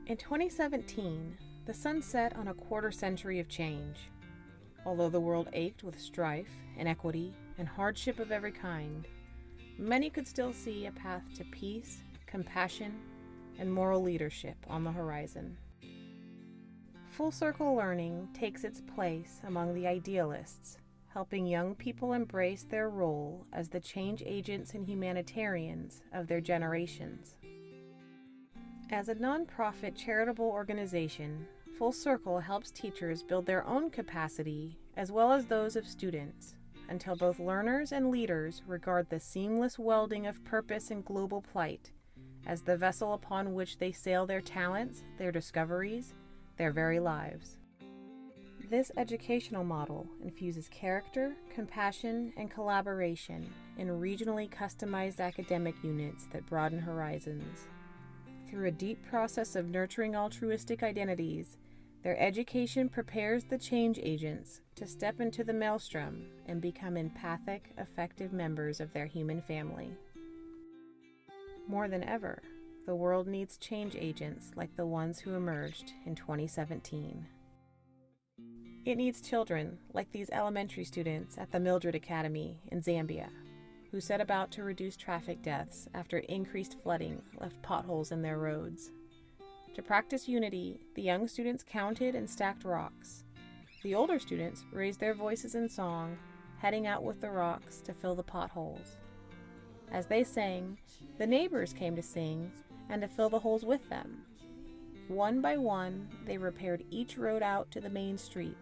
In 2017, the sun set on a quarter century of change. Although the world ached with strife, inequity, and hardship of every kind, many could still see a path to peace, compassion, and moral leadership on the horizon. Full Circle Learning takes its place among the idealists, helping young people embrace their role as the change agents and humanitarians of their generations. As a nonprofit charitable organization, Full Circle helps teachers build their own capacity as well as those of students, until both learners and leaders regard the seamless welding of purpose and global plight as the vessel upon which they sail their talents, their discoveries, their very lives. This educational model infuses character, compassion, and collaboration in regionally customized academic units that broaden horizons. Through a deep process of nurturing altruistic identities, their education prepares the change agents to step into the maelstrom and become empathic, effective members of their human family. More than ever, the world needs change agents like the ones who emerged in 2017. It needs children like these elementary students at the Mildred Academy in Zambia, who set about to reduce traffic deaths after increased flooding left potholes in their roads. To practice unity, the young students counted and stacked rocks. The older students raised their voices in song, heading out with the rocks to fill the potholes. As they sang, the neighbors came to sing and to fill the holes with them. One by one, they repaired each road out to the main street,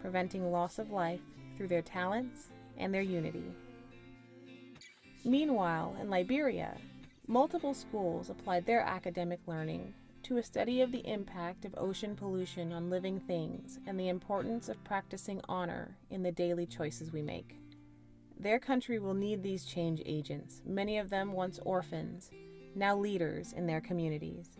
preventing loss of life through their talents and their unity. Meanwhile, in Liberia, multiple schools applied their academic learning to a study of the impact of ocean pollution on living things and the importance of practicing honor in the daily choices we make. Their country will need these change agents, many of them once orphans, now leaders in their communities.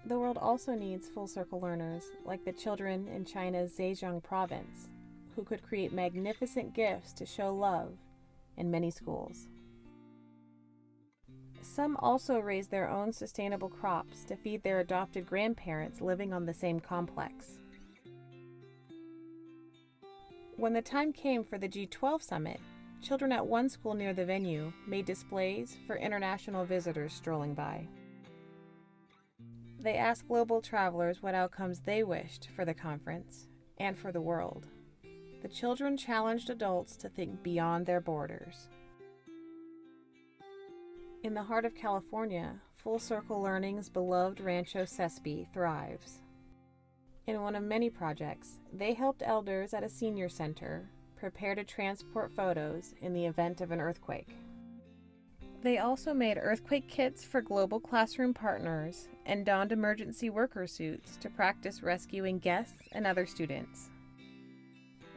The world also needs Full Circle learners like the children in China's Zhejiang province, who could create magnificent gifts to show love in many schools. Some also raise their own sustainable crops to feed their adopted grandparents living on the same complex. When the time came for the G12 summit, children at one school near the venue made displays for international visitors strolling by. They asked global travelers what outcomes they wished for the conference and for the world. The children challenged adults to think beyond their borders. In the heart of California, Full Circle Learning's beloved Rancho Sespe thrives. In one of many projects, they helped elders at a senior center prepare to transport photos in the event of an earthquake. They also made earthquake kits for global classroom partners and donned emergency worker suits to practice rescuing guests and other students.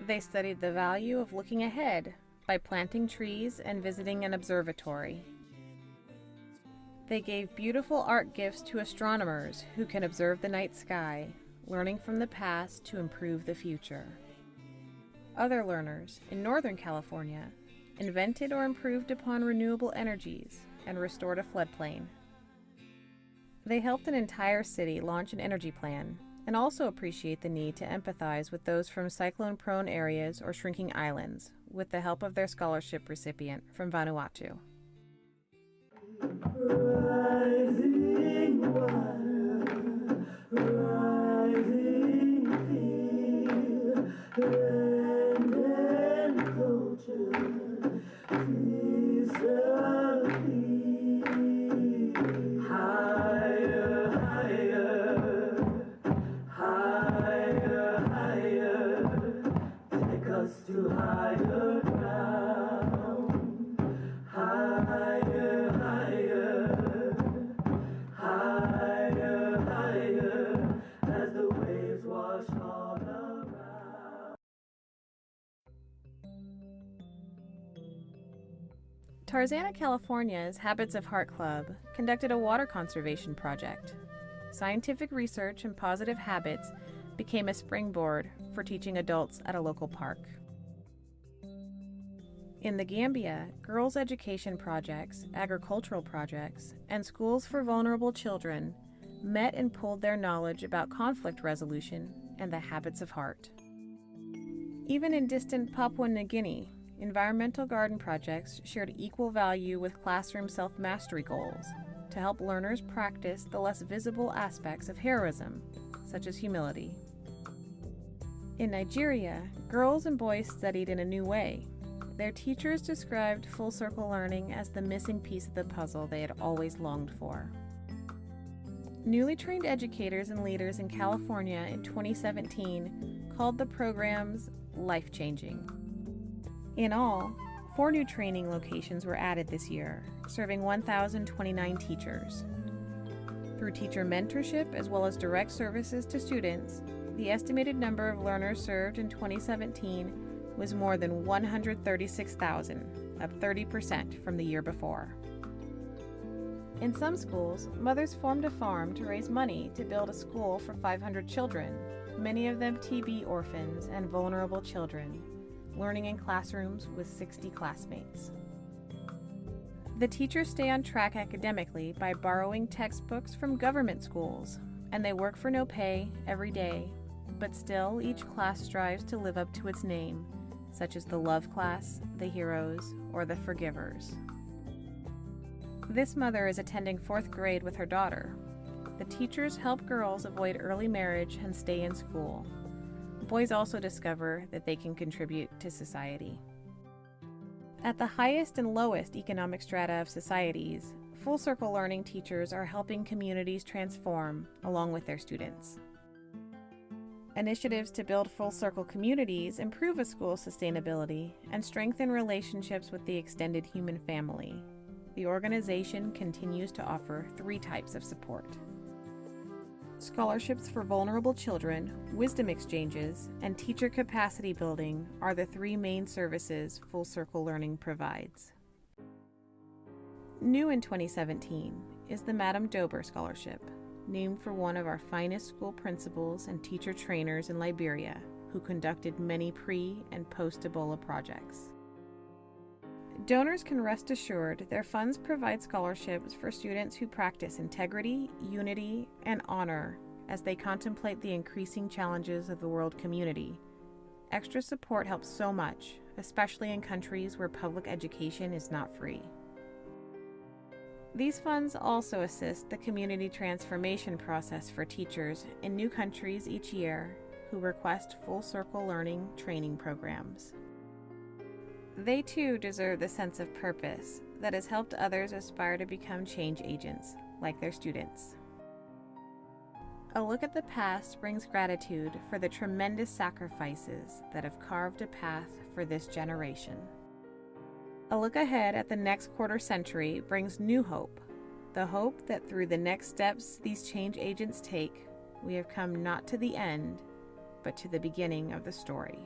They studied the value of looking ahead by planting trees and visiting an observatory. They gave beautiful art gifts to astronomers who can observe the night sky, learning from the past to improve the future. Other learners in Northern California invented or improved upon renewable energies and restored a floodplain. They helped an entire city launch an energy plan and also appreciate the need to empathize with those from cyclone-prone areas or shrinking islands with the help of their scholarship recipient from Vanuatu. Rising water, rising field, land and culture, peace of peace. Higher, higher, higher, higher, take us to higher ground. Higher, higher, higher, higher, as the waves wash all around. Tarzana, California's Habits of Heart Club conducted a water conservation project. Scientific research and positive habits became a springboard for teaching adults at a local park. In the Gambia, girls' education projects, agricultural projects, and schools for vulnerable children met and pooled their knowledge about conflict resolution and the habits of heart. Even in distant Papua New Guinea, environmental garden projects shared equal value with classroom self-mastery goals to help learners practice the less visible aspects of heroism, such as humility. In Nigeria, girls and boys studied in a new way. Their teachers described full circle learning as the missing piece of the puzzle they had always longed for. Newly trained educators and leaders in California in 2017 called the programs life-changing. In all, 4 new training locations were added this year, serving 1,029 teachers. Through teacher mentorship as well as direct services to students, the estimated number of learners served in 2017 was more than 136,000, up 30% from the year before. In some schools, mothers formed a farm to raise money to build a school for 500 children, many of them TB orphans and vulnerable children, learning in classrooms with 60 classmates. The teachers stay on track academically by borrowing textbooks from government schools, and they work for no pay every day, but still each class strives to live up to its name, such as the Love Class, the Heroes, or the Forgivers. This mother is attending 4th grade with her daughter. The teachers help girls avoid early marriage and stay in school. Boys also discover that they can contribute to society. At the highest and lowest economic strata of societies, full circle learning teachers are helping communities transform along with their students. Initiatives to build full circle communities improve a school's sustainability and strengthen relationships with the extended human family. The organization continues to offer 3 types of support: scholarships for vulnerable children, wisdom exchanges, and teacher capacity building are the 3 main services Full Circle Learning provides. New in 2017 is the Madame Dober Scholarship, named for one of our finest school principals and teacher trainers in Liberia, who conducted many pre- and post-Ebola projects. Donors can rest assured their funds provide scholarships for students who practice integrity, unity, and honor as they contemplate the increasing challenges of the world community. Extra support helps so much, especially in countries where public education is not free. These funds also assist the community transformation process for teachers in new countries each year who request full circle learning training programs. They too deserve the sense of purpose that has helped others aspire to become change agents, like their students. A look at the past brings gratitude for the tremendous sacrifices that have carved a path for this generation. A look ahead at the next quarter century brings new hope, the hope that through the next steps these change agents take, we have come not to the end, but to the beginning of the story.